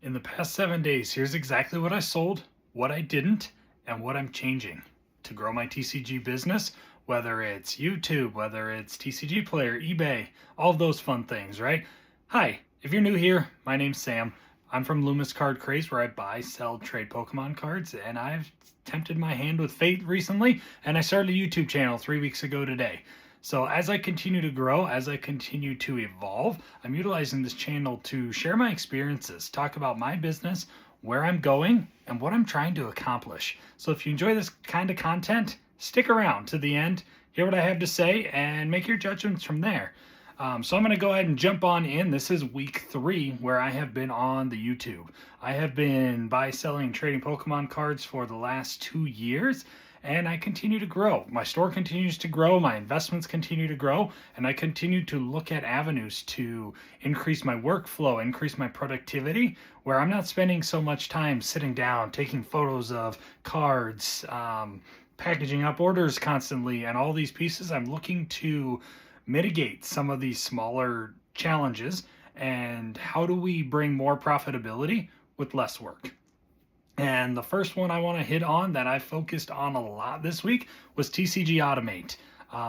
In the past 7 days, here's exactly what I sold, what I didn't, and what I'm changing to grow my TCG business, whether it's YouTube, whether it's TCG Player, eBay, all of those fun things, right? Hi, if you're new here, my name's Sam. I'm from Loomis Card Craze, where I buy, sell, trade Pokemon cards, and I've tempted my hand with fate recently, and I started a YouTube channel 3 weeks ago today. So as I continue to grow, as I continue to evolve, I'm utilizing this channel to share my experiences, talk about my business, where I'm going, and what I'm trying to accomplish. So if you enjoy this kind of content, stick around to the end, hear what I have to say, and make your judgments from there. So I'm going to go ahead and jump on in. This is week 3 where I have been on the YouTube. I have been buy, selling, and trading Pokemon cards for the last 2 years, and I continue to grow. My store continues to grow, my investments continue to grow, and I continue to look at avenues to increase my workflow, increase my productivity, where I'm not spending so much time sitting down, taking photos of cards, packaging up orders constantly, and all these pieces. I'm looking to mitigate some of these smaller challenges, and how do we bring more profitability with less work? And the first one I want to hit on that I focused on a lot this week was TCG Automate.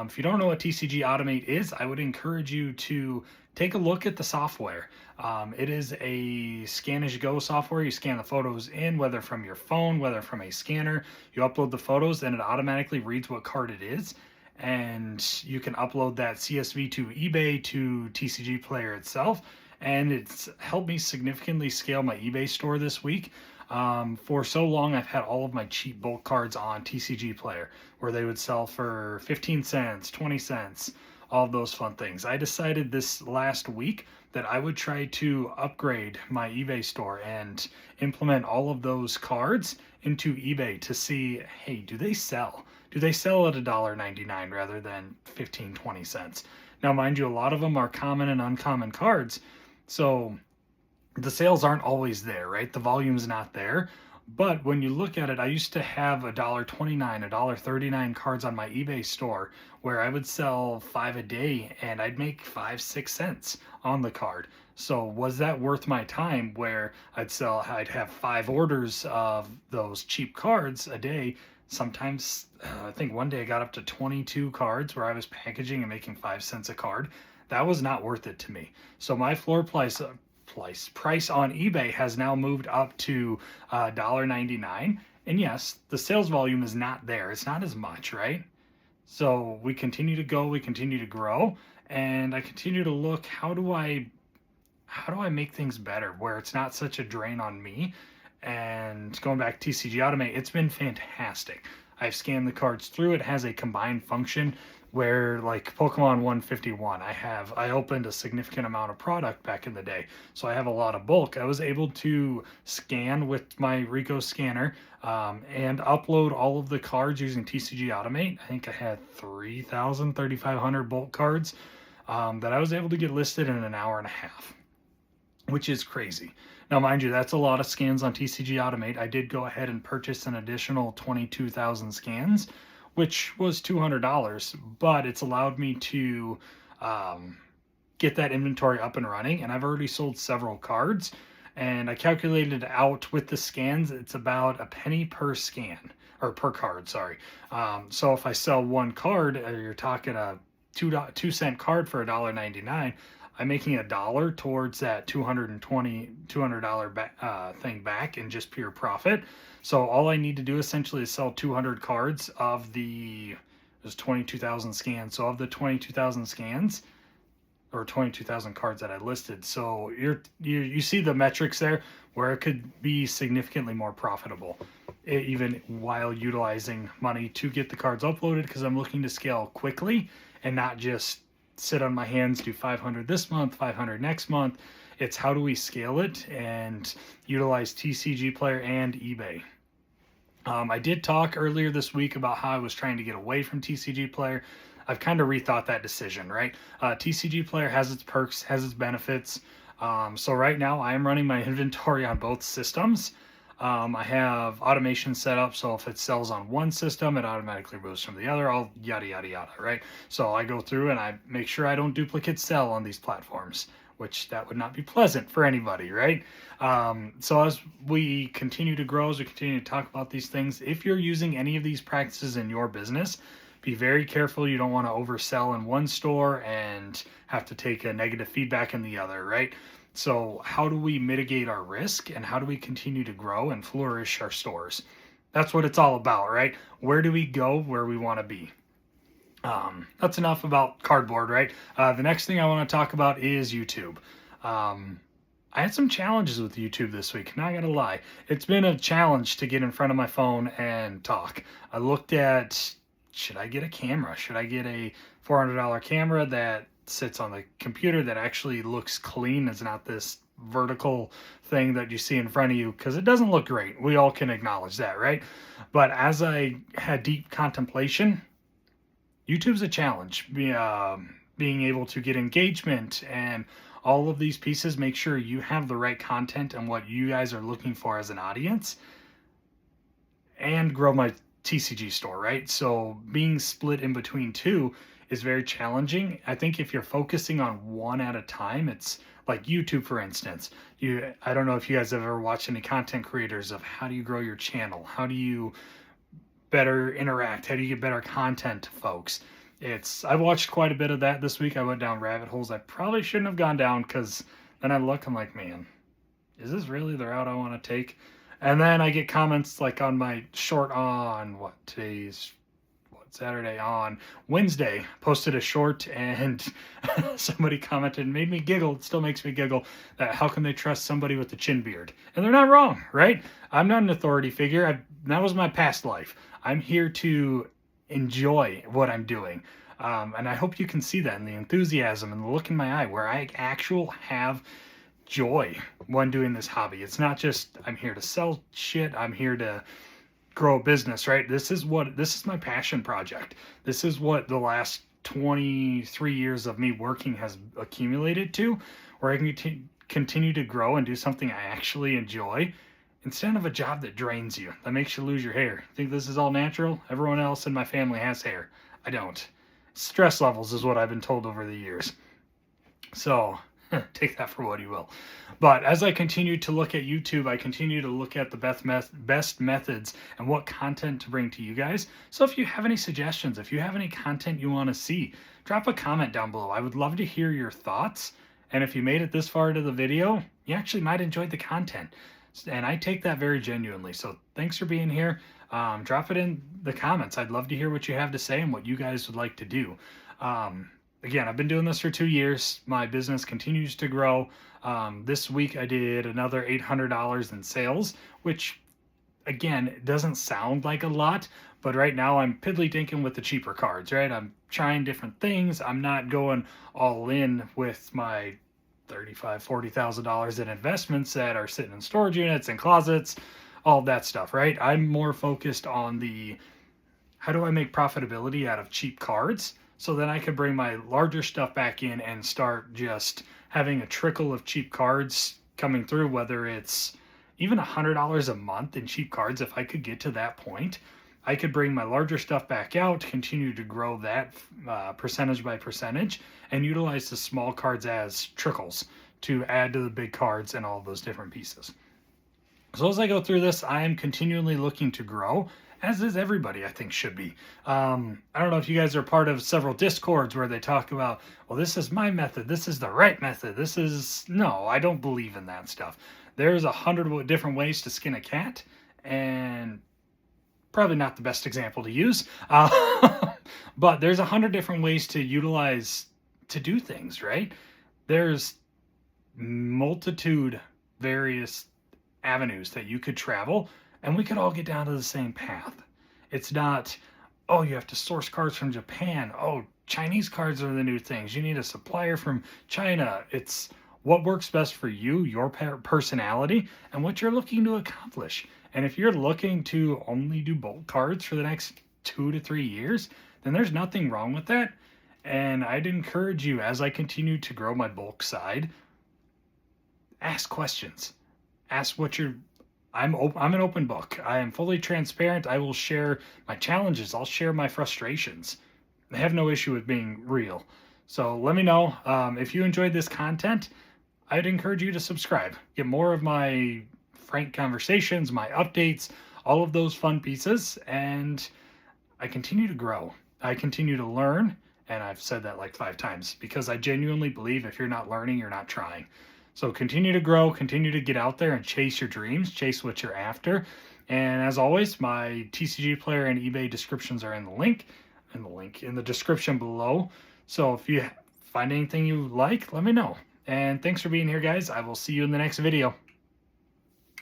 If you don't know what TCG Automate is, I would encourage you to take a look at the software. It is a scan-as-you-go software. You scan the photos in, whether from your phone, whether from a scanner. You upload the photos, and it automatically reads what card it is. And you can upload that CSV to eBay, to TCG Player itself. And it's helped me significantly scale my eBay store this week. For so long, I've had all of my cheap bulk cards on TCG Player, where they would sell for 15 cents, 20 cents, all of those fun things. I decided this last week that I would try to upgrade my eBay store and implement all of those cards into eBay to see, hey, do they sell? Do they sell at $1.99 rather than 15, 20 cents? Now, mind you, a lot of them are common and uncommon cards, so the sales aren't always there, right? The volume's not there. But when you look at it, I used to have $1.29, $1.39 cards on my eBay store where I would sell 5 a day and I'd make 5-6 cents on the card. So was that worth my time where I'd have 5 orders of those cheap cards a day? Sometimes, I think one day I got up to 22 cards where I was packaging and making 5 cents a card. That was not worth it to me. So my floor price on eBay has now moved up to $1.99. And yes, the sales volume is not there. It's not as much, right? So we continue to go, we continue to grow, and I continue to look, how do I make things better where it's not such a drain on me? And going back to TCG Automate, it's been fantastic. I've scanned the cards through. It has a combined function where, like Pokemon 151, I opened a significant amount of product back in the day, so I have a lot of bulk. I was able to scan with my Rico scanner and upload all of the cards using TCG Automate. I think I had 3,500 bulk cards that I was able to get listed in an hour and a half, which is crazy. Now, mind you, that's a lot of scans on TCG Automate. I did go ahead and purchase an additional 22,000 scans, which was $200, but it's allowed me to get that inventory up and running, and I've already sold several cards, and I calculated out with the scans, it's about a penny per scan, or per card, sorry. So if I sell one card, you're talking a 2-cent card for $1.99, I'm making $1 towards that $200 thing back in just pure profit. So all I need to do essentially is sell 200 cards of there's 22,000 scans. So of the 22,000 scans, or 22,000 cards that I listed. So you see the metrics there where it could be significantly more profitable, even while utilizing money to get the cards uploaded, because I'm looking to scale quickly and not just sit on my hands, do 500 this month, 500 next month. It's how do we scale it and utilize TCG Player and eBay. I did talk earlier this week about how I was trying to get away from TCG Player. I've kind of rethought that decision, right? TCG Player has its perks, has its benefits. So right now I am running my inventory on both systems. I have automation set up, so if it sells on one system, it automatically moves from the other, all yada, yada, yada, right? So I go through and I make sure I don't duplicate sell on these platforms. which that would not be pleasant for anybody, right? So as we continue to grow, as we continue to talk about these things, if you're using any of these practices in your business, be very careful. You don't want to oversell in one store and have to take a negative feedback in the other, right? So how do we mitigate our risk, and how do we continue to grow and flourish our stores? That's what it's all about, right? Where do we go where we want to be? That's enough about cardboard, right? The next thing I want to talk about is YouTube. I had some challenges with YouTube this week, not gonna lie. It's been a challenge to get in front of my phone and talk. I looked at, should I get a camera? Should I get a $400 camera that sits on the computer that actually looks clean? It's not this vertical thing that you see in front of you, because it doesn't look great. We all can acknowledge that, right? But as I had deep contemplation, YouTube's a challenge. Being able to get engagement and all of these pieces, make sure you have the right content and what you guys are looking for as an audience, and grow my TCG store, right? So being split in between two is very challenging. I think if you're focusing on one at a time, it's like YouTube, for instance. I don't know if you guys have ever watched any content creators of how do you grow your channel? How do you better interact? How do you get better content to folks? I've watched quite a bit of that this week. I went down rabbit holes I probably shouldn't have gone down, because then I look, I'm like, man, is this really the route I want to take? And then I get comments like on my short on Saturday, on Wednesday, posted a short, and somebody commented, made me giggle. It still makes me giggle, that how can they trust somebody with a chin beard? And they're not wrong, right? I'm not an authority figure. That was my past life. I'm here to enjoy what I'm doing. And I hope you can see that in the enthusiasm and the look in my eye, where I actually have joy when doing this hobby. It's not just, I'm here to sell shit. I'm here to grow a business, right? This is my passion project. This is what the last 23 years of me working has accumulated to, where I can continue to grow and do something I actually enjoy, instead of a job that drains you, that makes you lose your hair. Think this is all natural? Everyone else in my family has hair. I don't. Stress levels is what I've been told over the years. So take that for what you will. But as I continue to look at YouTube, I continue to look at the best methods and what content to bring to you guys. So if you have any suggestions, if you have any content you want to see, drop a comment down below. I would love to hear your thoughts. And if you made it this far into the video, you actually might enjoy the content. And I take that very genuinely. So thanks for being here. Drop it in the comments. I'd love to hear what you have to say and what you guys would like to do. Again, I've been doing this for 2 years. My business continues to grow. This week I did another $800 in sales, which, again, doesn't sound like a lot, but right now I'm piddly dinking with the cheaper cards, right? I'm trying different things. I'm not going all in with my $35,000, $40,000 in investments that are sitting in storage units and closets, all of that stuff, right? I'm more focused on how do I make profitability out of cheap cards, so then I could bring my larger stuff back in and start just having a trickle of cheap cards coming through, whether it's even $100 a month in cheap cards. If I could get to that point, I could bring my larger stuff back out, continue to grow that percentage by percentage, and utilize the small cards as trickles to add to the big cards and all of those different pieces. So as I go through this, I am continually looking to grow, as is everybody, I think, should be. I don't know if you guys are part of several Discords where they talk about, well, this is my method, this is the right method, no, I don't believe in that stuff. There's 100 different ways to skin a cat, and probably not the best example to use, but there's 100 different ways to utilize to do things, right? There's multitude, various avenues that you could travel, and we could all get down to the same path. It's not, oh, you have to source cards from Japan. Oh, Chinese cards are the new things. You need a supplier from China. It's what works best for you, your personality, and what you're looking to accomplish. And if you're looking to only do bulk cards for the next 2 to 3 years, then there's nothing wrong with that. And I'd encourage you, as I continue to grow my bulk side, ask questions. Ask what I'm an open book. I am fully transparent. I will share my challenges. I'll share my frustrations. I have no issue with being real. So let me know if you enjoyed this content. I'd encourage you to subscribe. Get more of my frank conversations, my updates, all of those fun pieces, and I continue to grow. I continue to learn, and I've said that like 5 times because I genuinely believe if you're not learning, you're not trying. So continue to grow, continue to get out there and chase your dreams, chase what you're after. And as always, my TCG player and eBay descriptions are in the description below. So if you find anything you like, let me know. And thanks for being here, guys. I will see you in the next video.